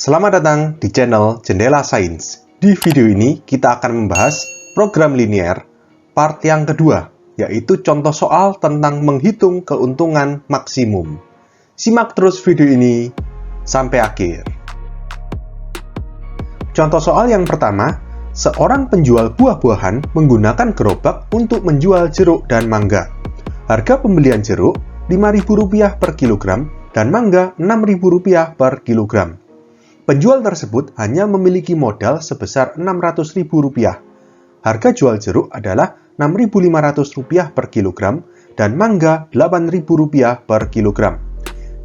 Selamat datang di channel Jendela Sains. Di video ini kita akan membahas program linear part yang kedua, yaitu contoh soal tentang menghitung keuntungan maksimum. Simak terus video ini sampai akhir. Contoh soal yang pertama, seorang penjual buah-buahan menggunakan gerobak untuk menjual jeruk dan mangga. Harga pembelian jeruk Rp5.000 per kilogram dan mangga Rp6.000 per kilogram. Penjual tersebut hanya memiliki modal sebesar Rp600.000. Harga jual jeruk adalah Rp6.500 per kilogram dan mangga Rp8.000 per kilogram.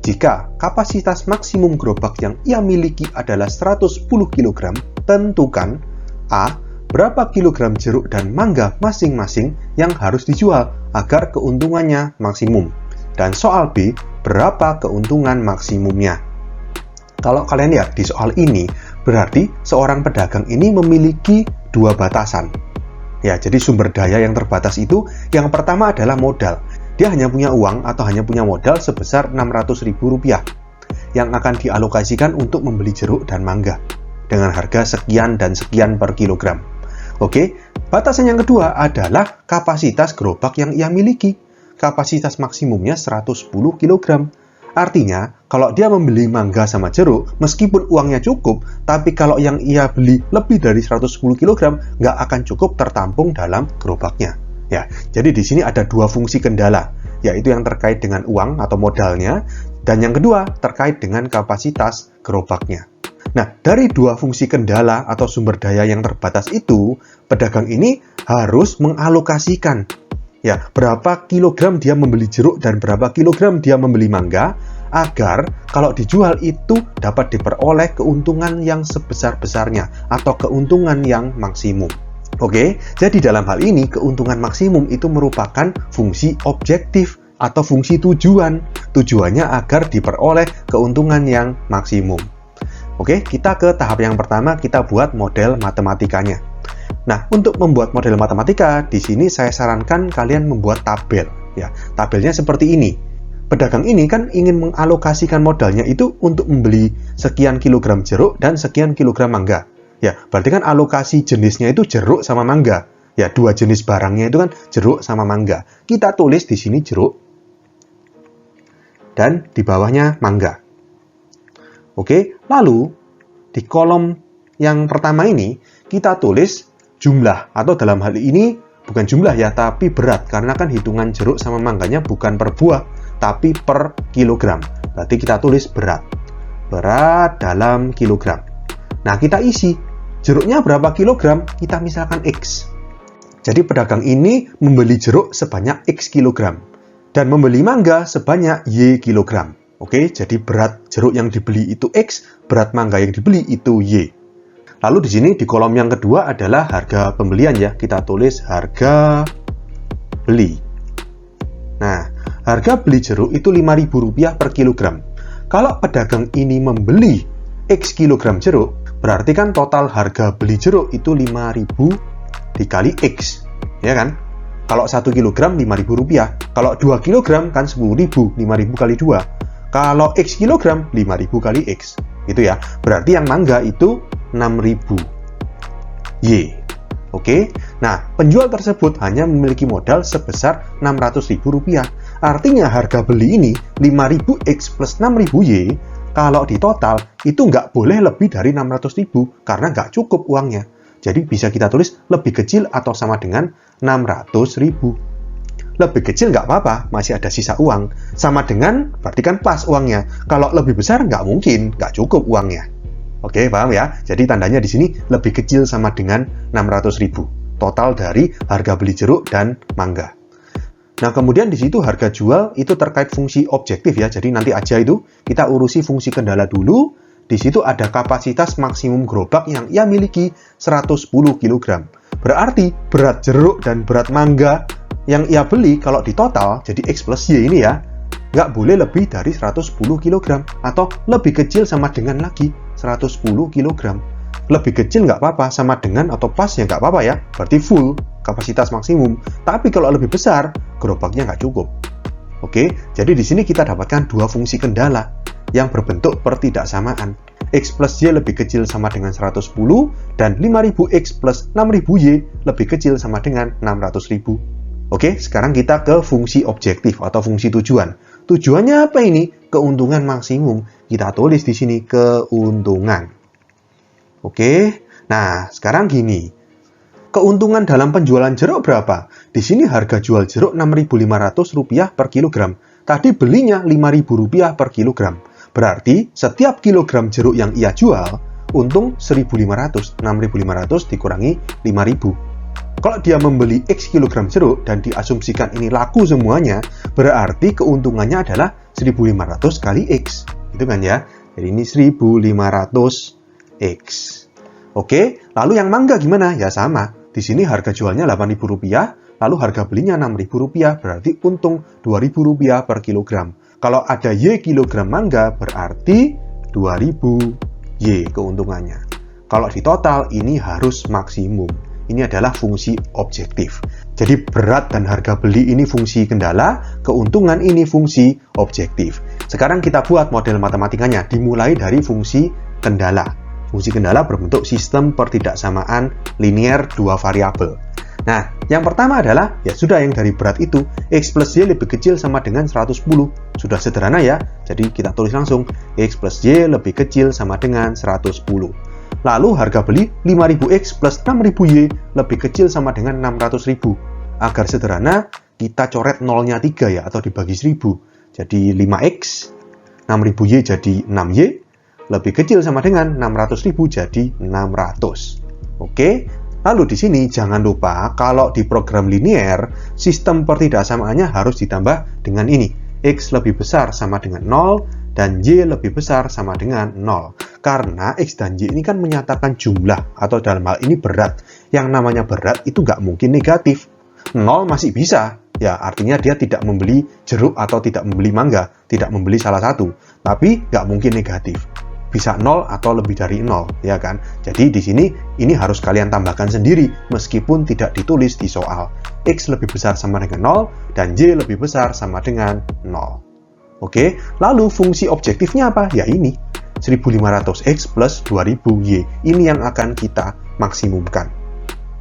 Jika kapasitas maksimum gerobak yang ia miliki adalah 110 kg, tentukan A. Berapa kilogram jeruk dan mangga masing-masing yang harus dijual agar keuntungannya maksimum. Dan soal B. Berapa keuntungan maksimumnya. Kalau kalian lihat di soal ini, berarti seorang pedagang ini memiliki dua batasan. Ya, jadi sumber daya yang terbatas itu, yang pertama adalah modal. Dia hanya punya uang atau hanya punya modal sebesar Rp600.000 yang akan dialokasikan untuk membeli jeruk dan mangga dengan harga sekian dan sekian per kilogram. Oke, batasan yang kedua adalah kapasitas gerobak yang ia miliki. Kapasitas maksimumnya 110 kg. Artinya, kalau dia membeli mangga sama jeruk, meskipun uangnya cukup, tapi kalau yang ia beli lebih dari 110 kg, nggak akan cukup tertampung dalam gerobaknya. Ya, jadi di sini ada dua fungsi kendala, yaitu yang terkait dengan uang atau modalnya, dan yang kedua terkait dengan kapasitas gerobaknya. Nah, dari dua fungsi kendala atau sumber daya yang terbatas itu, pedagang ini harus mengalokasikan ya, berapa kilogram dia membeli jeruk dan berapa kilogram dia membeli mangga, agar kalau dijual itu dapat diperoleh keuntungan yang sebesar-besarnya atau keuntungan yang maksimum. Oke, jadi dalam hal ini keuntungan maksimum itu merupakan fungsi objektif atau fungsi tujuan. Tujuannya agar diperoleh keuntungan yang maksimum. Oke, kita ke tahap yang pertama, kita buat model matematikanya. Nah, untuk membuat model matematika, di sini saya sarankan kalian membuat tabel. Ya, tabelnya seperti ini. Pedagang ini kan ingin mengalokasikan modalnya itu untuk membeli sekian kilogram jeruk dan sekian kilogram mangga. Ya, berarti kan alokasi jenisnya itu jeruk sama mangga. Ya, dua jenis barangnya itu kan jeruk sama mangga. Kita tulis di sini jeruk dan di bawahnya mangga. Oke, lalu di kolom yang pertama ini kita tulis jumlah, atau dalam hal ini bukan jumlah ya, tapi berat, karena kan hitungan jeruk sama mangganya bukan per buah, tapi per kilogram. Berarti kita tulis berat. Berat dalam kilogram. Nah, kita isi. Jeruknya berapa kilogram? Kita misalkan X. Jadi pedagang ini membeli jeruk sebanyak X kilogram. Dan membeli mangga sebanyak Y kilogram. Oke, jadi berat jeruk yang dibeli itu X, berat mangga yang dibeli itu Y. Lalu di sini di kolom yang kedua adalah harga pembelian ya. Kita tulis harga beli. Nah, harga beli jeruk itu Rp5.000 per kilogram. Kalau pedagang ini membeli X kilogram jeruk, berarti kan total harga beli jeruk itu 5.000 dikali X. Ya kan? Kalau 1 kilogram Rp5.000. Kalau 2 kilogram kan 10.000. 5.000 kali 2. Kalau X kilogram 5.000 kali X. Gitu ya. Berarti yang mangga itu 6.000 Y. Oke. Nah, penjual tersebut hanya memiliki modal sebesar Rp600.000. Artinya harga beli ini 5.000 X plus 6.000 Y, kalau di total itu nggak boleh lebih dari 600.000 karena nggak cukup uangnya. Jadi bisa kita tulis lebih kecil atau sama dengan 600.000. Lebih kecil nggak apa-apa, masih ada sisa uang. Sama dengan, berarti kan pas uangnya. Kalau lebih besar nggak mungkin, nggak cukup uangnya. Oke, paham ya? Jadi tandanya di sini lebih kecil sama dengan 600.000. Total dari harga beli jeruk dan mangga. Nah, kemudian di situ harga jual itu terkait fungsi objektif ya. Jadi nanti aja itu kita urusi fungsi kendala dulu. Di situ ada kapasitas maksimum gerobak yang ia miliki 110 kg. Berarti berat jeruk dan berat mangga yang ia beli kalau di total, jadi X plus Y ini ya, nggak boleh lebih dari 110 kg. Atau lebih kecil sama dengan lagi 110 kg. Lebih kecil nggak apa-apa, sama dengan atau pas ya nggak apa-apa ya. Berarti full kapasitas maksimum. Tapi kalau lebih besar, gerobaknya nggak cukup. Oke, jadi di sini kita dapatkan dua fungsi kendala. yang berbentuk pertidaksamaan. X plus Y lebih kecil sama dengan 110, dan 5000X plus 6000Y lebih kecil sama dengan 600.000. Oke, sekarang kita ke fungsi objektif atau fungsi tujuan. Tujuannya apa ini? Keuntungan maksimum. Kita tulis di sini keuntungan. Oke, nah sekarang gini. Keuntungan dalam penjualan jeruk berapa? Di sini harga jual jeruk Rp6.500 per kilogram. Tadi belinya Rp5.000 per kilogram. Berarti setiap kilogram jeruk yang ia jual, untung 1.500. 6.500 dikurangi 5.000. Kalau dia membeli X kilogram jeruk dan diasumsikan ini laku semuanya, berarti keuntungannya adalah 1.500 kali X. Gitu kan ya? Jadi ini 1.500X. Oke, lalu yang mangga gimana? Ya sama. Di sini harga jualnya Rp8.000, lalu harga belinya Rp6.000, berarti untung Rp2.000 per kilogram. Kalau ada Y kilogram mangga, berarti 2.000 Y keuntungannya. Kalau di total, ini harus maksimum. Ini adalah fungsi objektif. Jadi berat dan harga beli ini fungsi kendala, keuntungan ini fungsi objektif. Sekarang kita buat model matematikanya, dimulai dari fungsi kendala. Fungsi kendala berbentuk sistem pertidaksamaan linear dua variabel. Nah, yang pertama adalah, ya sudah yang dari berat itu, X plus Y lebih kecil sama dengan 110. Sudah sederhana ya, jadi kita tulis langsung, X plus Y lebih kecil sama dengan 110. Lalu harga beli 5000X plus 6000Y lebih kecil sama dengan 600.000. Agar sederhana, kita coret nolnya 3 ya, atau dibagi 1000. Jadi 5X, 6000Y jadi 6Y, lebih kecil sama dengan 600.000 jadi 600. Oke, lalu di sini jangan lupa kalau di program linear, sistem pertidaksamaannya harus ditambah dengan ini. X lebih besar sama dengan 0, dan Y lebih besar sama dengan 0. Karena X dan Y ini kan menyatakan jumlah, atau dalam hal ini berat. Yang namanya berat itu nggak mungkin negatif. 0 masih bisa, ya artinya dia tidak membeli jeruk atau tidak membeli mangga, tidak membeli salah satu. Tapi nggak mungkin negatif. Bisa 0 atau lebih dari 0, ya kan? Jadi di sini ini harus kalian tambahkan sendiri meskipun tidak ditulis di soal. X lebih besar sama dengan 0 dan Y lebih besar sama dengan 0. Oke, lalu fungsi objektifnya apa? Ya ini, 1.500X plus 2.000Y. Ini yang akan kita maksimumkan.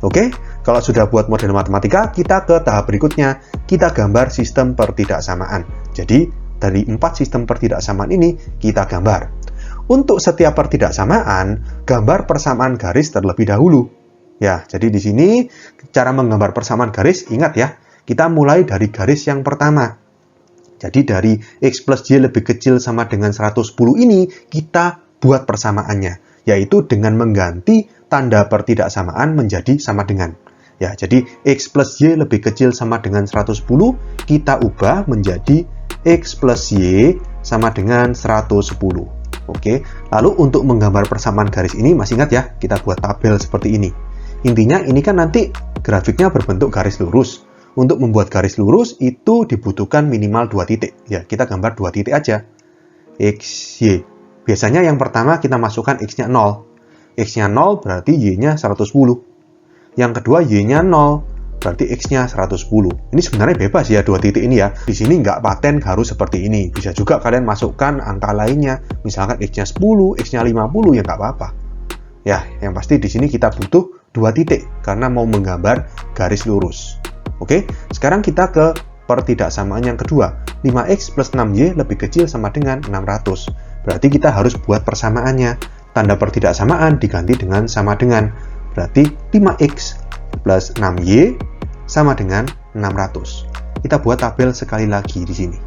Oke, kalau sudah buat model matematika, kita ke tahap berikutnya. Kita gambar sistem pertidaksamaan. Jadi, dari 4 sistem pertidaksamaan ini, kita gambar. Untuk setiap pertidaksamaan, gambar persamaan garis terlebih dahulu. Ya, jadi di sini cara menggambar persamaan garis, ingat ya, kita mulai dari garis yang pertama. Jadi dari X plus Y lebih kecil sama dengan 110 ini, kita buat persamaannya, yaitu dengan mengganti tanda pertidaksamaan menjadi sama dengan. Ya, jadi X plus Y lebih kecil sama dengan 110, kita ubah menjadi X plus Y sama dengan 110. Oke, lalu untuk menggambar persamaan garis ini, masih ingat ya, kita buat tabel seperti ini. Intinya ini kan nanti grafiknya berbentuk garis lurus. Untuk membuat garis lurus itu dibutuhkan minimal 2 titik. Ya, kita gambar 2 titik aja. X, Y. Biasanya yang pertama kita masukkan X-nya 0. X-nya 0 berarti Y-nya 110. Yang kedua Y-nya 0, berarti X-nya 110. Ini sebenarnya bebas ya 2 titik ini ya. Di sini nggak paten harus seperti ini. Bisa juga kalian masukkan angka lainnya. Misalkan X-nya 10, X-nya 50, ya nggak apa-apa. Ya, yang pasti di sini kita butuh 2 titik karena mau menggambar garis lurus. Oke, sekarang kita ke pertidaksamaan yang kedua. 5X plus 6Y lebih kecil sama dengan 600. Berarti kita harus buat persamaannya. Tanda pertidaksamaan diganti dengan sama dengan. Berarti 5X plus 6Y sama dengan 600. Kita buat tabel sekali lagi di sini.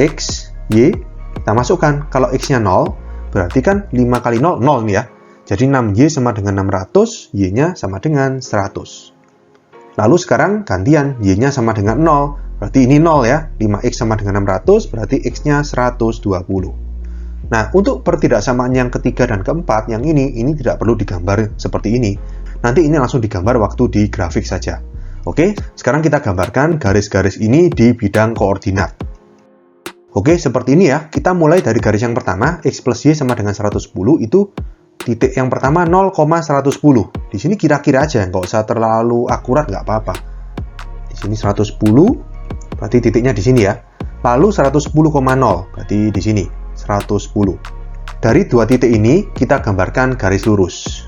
X, Y, kita masukkan. Kalau X-nya 0, berarti kan 5 kali 0, 0 nih ya. Jadi 6Y sama dengan 600, Y-nya sama dengan 100. Lalu sekarang gantian, Y-nya sama dengan 0, berarti ini 0 ya. 5X sama dengan 600, berarti X-nya 120. Nah, untuk pertidaksamaan yang ketiga dan keempat, yang ini tidak perlu digambar seperti ini. Nanti ini langsung digambar waktu di grafik saja. Oke, sekarang kita gambarkan garis-garis ini di bidang koordinat. Oke, seperti ini ya. Kita mulai dari garis yang pertama, X plus Y sama dengan 110, itu titik yang pertama 0,110. Di sini kira-kira aja, nggak usah terlalu akurat, nggak apa-apa. Di sini 110, berarti titiknya di sini ya. Lalu 110,0, berarti di sini. 110. Dari dua titik ini, kita gambarkan garis lurus.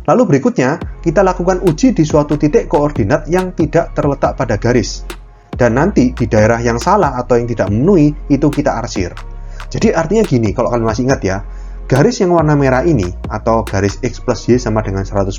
Lalu berikutnya, kita lakukan uji di suatu titik koordinat yang tidak terletak pada garis. Dan nanti di daerah yang salah atau yang tidak memenuhi, itu kita arsir. Jadi artinya gini, kalau kalian masih ingat ya, garis yang warna merah ini, atau garis X plus Y sama dengan 110,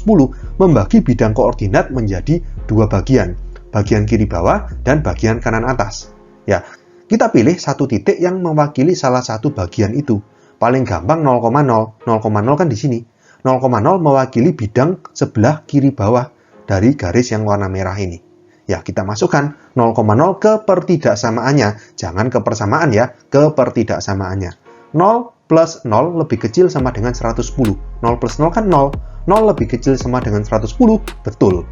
membagi bidang koordinat menjadi dua bagian. Bagian kiri bawah dan bagian kanan atas. Ya, kita pilih satu titik yang mewakili salah satu bagian itu. Paling gampang 0,0. 0,0 kan di sini. 0,0 mewakili bidang sebelah kiri bawah dari garis yang warna merah ini. Ya, kita masukkan 0,0 ke pertidaksamaannya. Jangan ke persamaan ya, ke pertidaksamaannya. 0 plus 0 lebih kecil sama dengan 110. 0 plus 0 kan 0. 0 lebih kecil sama dengan 110, betul.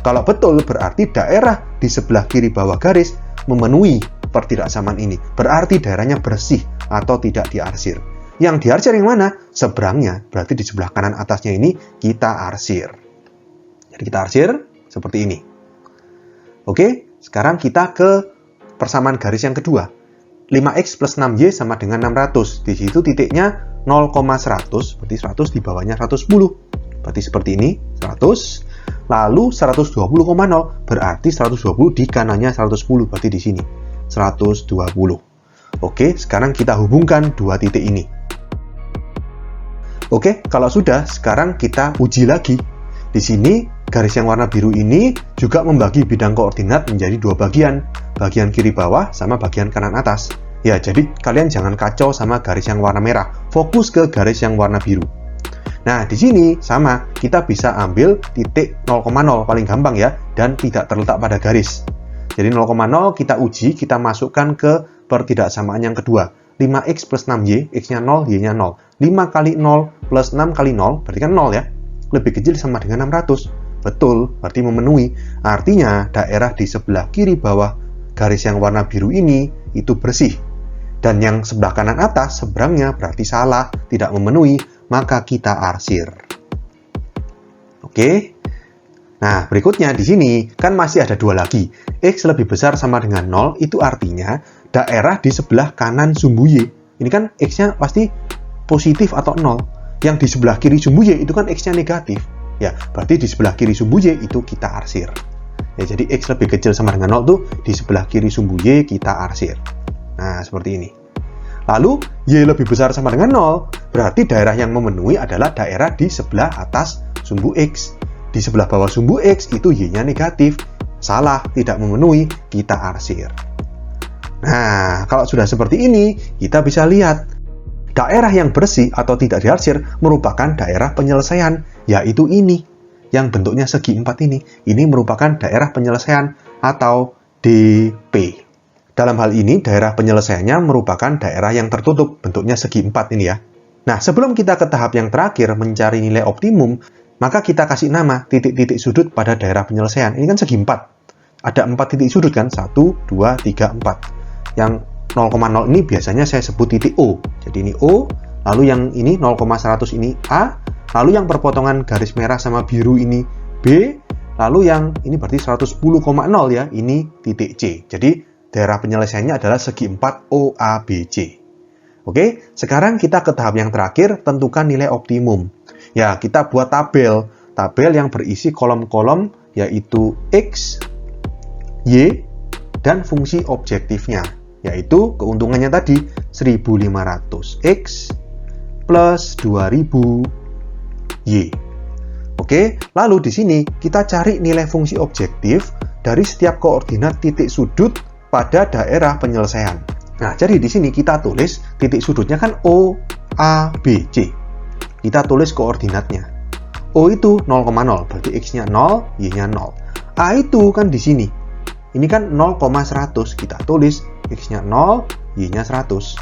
Kalau betul, berarti daerah di sebelah kiri bawah garis memenuhi pertidaksamaan ini. Berarti daerahnya bersih atau tidak diarsir. Yang diarsir yang mana? Seberangnya, berarti di sebelah kanan atasnya ini kita arsir. Jadi kita arsir seperti ini. Oke, sekarang kita ke persamaan garis yang kedua. 5x plus 6y sama dengan 600. Di situ titiknya 0,100, berarti 100 di bawahnya 110. Berarti seperti ini, 100. Lalu 120,0, berarti 120 di kanannya 110, berarti di sini 120. Oke, sekarang kita hubungkan dua titik ini. Oke, kalau sudah, sekarang kita uji lagi. Di sini, garis yang warna biru ini juga membagi bidang koordinat menjadi dua bagian. Bagian kiri bawah sama bagian kanan atas. Ya, jadi kalian jangan kacau sama garis yang warna merah. Fokus ke garis yang warna biru. Nah, di sini sama, kita bisa ambil titik 0,0, paling gampang ya, dan tidak terletak pada garis. Jadi 0,0 kita uji, kita masukkan ke pertidaksamaan yang kedua. 5x plus 6y, x-nya 0, y-nya 0. 5 kali 0 plus 6 kali 0, berarti kan 0 ya. Lebih kecil sama dengan 600. Betul, berarti memenuhi. Artinya, daerah di sebelah kiri bawah garis yang warna biru ini, itu bersih. Dan yang sebelah kanan atas, seberangnya berarti salah, tidak memenuhi, maka kita arsir. Oke. Nah, berikutnya di sini, kan masih ada dua lagi. X lebih besar sama dengan 0, itu artinya daerah di sebelah kanan sumbu Y. Ini kan X-nya pasti positif atau 0. Yang di sebelah kiri sumbu Y itu kan X-nya negatif. Ya, berarti di sebelah kiri sumbu Y itu kita arsir. Ya, jadi X lebih kecil sama dengan 0 tuh di sebelah kiri sumbu Y kita arsir. Nah, seperti ini. Lalu, Y lebih besar sama dengan 0, berarti daerah yang memenuhi adalah daerah di sebelah atas sumbu X. Di sebelah bawah sumbu X itu Y-nya negatif. Salah, tidak memenuhi, kita arsir. Nah, kalau sudah seperti ini, kita bisa lihat daerah yang bersih atau tidak diarsir merupakan daerah penyelesaian, yaitu ini, yang bentuknya segi 4 ini. Ini merupakan daerah penyelesaian atau DP. Dalam hal ini, daerah penyelesaiannya merupakan daerah yang tertutup, bentuknya segi 4 ini ya. Nah, sebelum kita ke tahap yang terakhir, mencari nilai optimum, maka kita kasih nama titik-titik sudut pada daerah penyelesaian. Ini kan segi 4. Ada 4 titik sudut kan? 1, 2, 3, 4. Yang 0,0 ini biasanya saya sebut titik O. Jadi ini O, lalu yang ini 0,100 ini A, lalu yang perpotongan garis merah sama biru ini B, lalu yang ini berarti 110,0 ya, ini titik C. Jadi daerah penyelesaiannya adalah segi 4 OABC. Oke, sekarang kita ke tahap yang terakhir, tentukan nilai optimum. Ya, kita buat tabel yang berisi kolom-kolom yaitu X, Y, dan fungsi objektifnya, yaitu keuntungannya tadi 1500 X plus 2000 Y. Oke, lalu di sini kita cari nilai fungsi objektif dari setiap koordinat titik sudut pada daerah penyelesaian. Nah, jadi di sini kita tulis titik sudutnya kan O, A, B, C. Kita tulis koordinatnya. O itu 0,0, berarti X-nya 0, Y-nya 0. A itu kan di sini. Ini kan 0,100, kita tulis X-nya 0, Y-nya 100.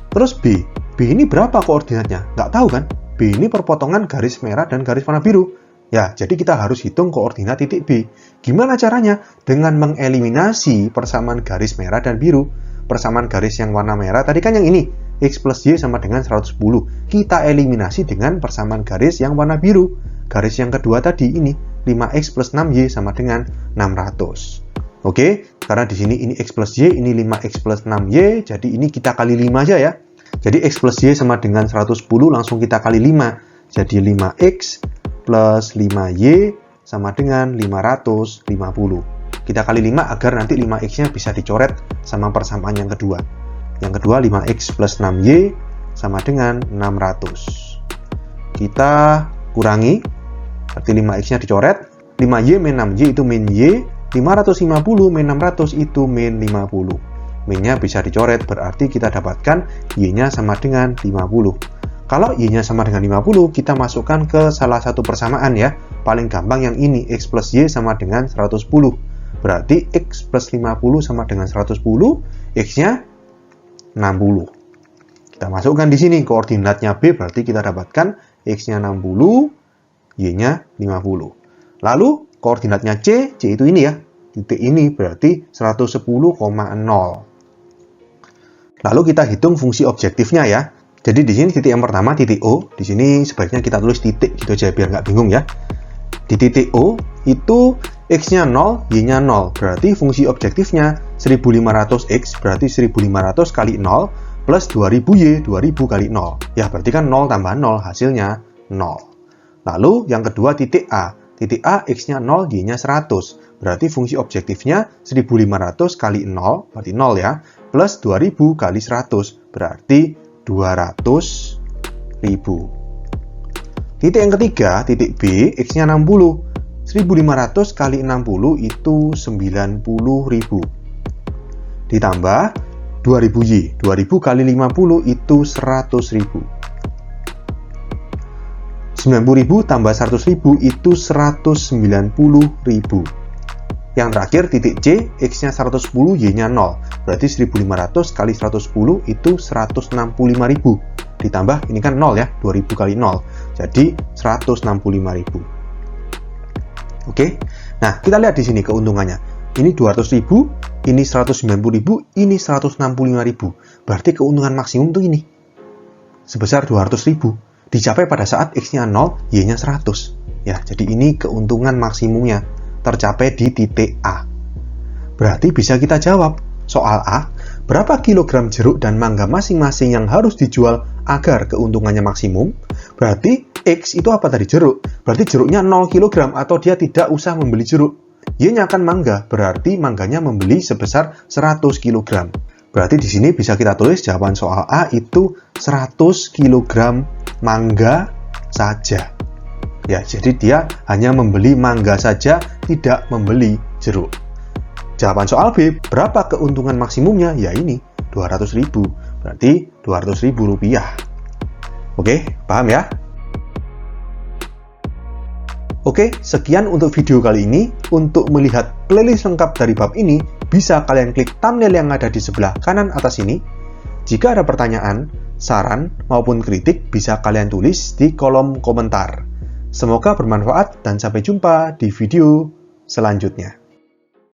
Terus B. B ini berapa koordinatnya? Nggak tahu kan? B ini perpotongan garis merah dan garis warna biru. Ya, jadi kita harus hitung koordinat titik B. Gimana caranya? Dengan mengeliminasi persamaan garis merah dan biru. Persamaan garis yang warna merah tadi kan yang ini. X plus Y sama dengan 110. Kita eliminasi dengan persamaan garis yang warna biru. Garis yang kedua tadi ini. 5X plus 6Y sama dengan 600. Oke, karena di sini ini X plus Y, ini 5X plus 6Y, jadi ini kita kali 5 aja ya. Jadi X plus Y sama dengan 110, langsung kita kali 5. Jadi 5X plus 5Y sama dengan 550. Kita kali 5 agar nanti 5X-nya bisa dicoret sama persamaan yang kedua. Yang kedua 5X plus 6Y sama dengan 600. Kita kurangi, berarti 5X-nya dicoret. 5Y min 6Y itu min Y, 550 min 600 itu min 50. Min-nya bisa dicoret, berarti kita dapatkan Y-nya sama dengan 50. Kalau Y-nya sama dengan 50, kita masukkan ke salah satu persamaan ya. Paling gampang yang ini, X plus Y sama dengan 110. Berarti X plus 50 sama dengan 110, X-nya 60. Kita masukkan di sini, koordinatnya B, berarti kita dapatkan X-nya 60, Y-nya 50. Lalu koordinatnya C itu ini ya, titik ini berarti 110,0. Lalu kita hitung fungsi objektifnya ya. Jadi di sini titik yang pertama titik O, di sini sebaiknya kita tulis titik gitu aja biar nggak bingung ya. Di titik O itu X-nya 0, Y-nya 0, berarti fungsi objektifnya 1500X berarti 1500 kali 0 plus 2000Y, 2000 kali 0. Ya berarti kan 0 tambah 0 hasilnya 0. Lalu yang kedua titik A. Titik A, X-nya 0, Y-nya 100. Berarti fungsi objektifnya 1500 kali 0, berarti 0 ya, plus 2000 kali 100, berarti 200.000. Titik yang ketiga, titik B, X-nya 60. 1500 kali 60 itu 90.000. Ditambah 2000Y, 2000 kali 50 itu 100.000. 90.000 tambah 100.000 itu 190.000. Yang terakhir titik C, X-nya 110, Y-nya 0. Berarti 1500 kali 110 itu 165.000. Ditambah, ini kan 0 ya, 2000 kali 0. Jadi 165.000. Oke, nah kita lihat di sini keuntungannya. Ini 200.000, ini 190.000, ini 165.000. Berarti keuntungan maksimum tuh ini. Sebesar 200.000. Dicapai pada saat X-nya 0, Y-nya 100. Ya, jadi ini keuntungan maksimumnya tercapai di titik A. Berarti bisa kita jawab, soal A, berapa kilogram jeruk dan mangga masing-masing yang harus dijual agar keuntungannya maksimum? Berarti X itu apa tadi? Jeruk. Berarti jeruknya 0 kg atau dia tidak usah membeli jeruk. Y-nya kan mangga, berarti mangganya membeli sebesar 100 kg. Berarti di sini bisa kita tulis jawaban soal A itu 100 kg mangga saja. Ya, jadi dia hanya membeli mangga saja, tidak membeli jeruk. Jawaban soal B, berapa keuntungan maksimumnya? Ya ini, 200.000. Berarti 200.000 rupiah. Oke, paham ya? Oke, sekian untuk video kali ini. Untuk melihat playlist lengkap dari bab ini, bisa kalian klik thumbnail yang ada di sebelah kanan atas ini. Jika ada pertanyaan, saran, maupun kritik, bisa kalian tulis di kolom komentar. Semoga bermanfaat dan sampai jumpa di video selanjutnya.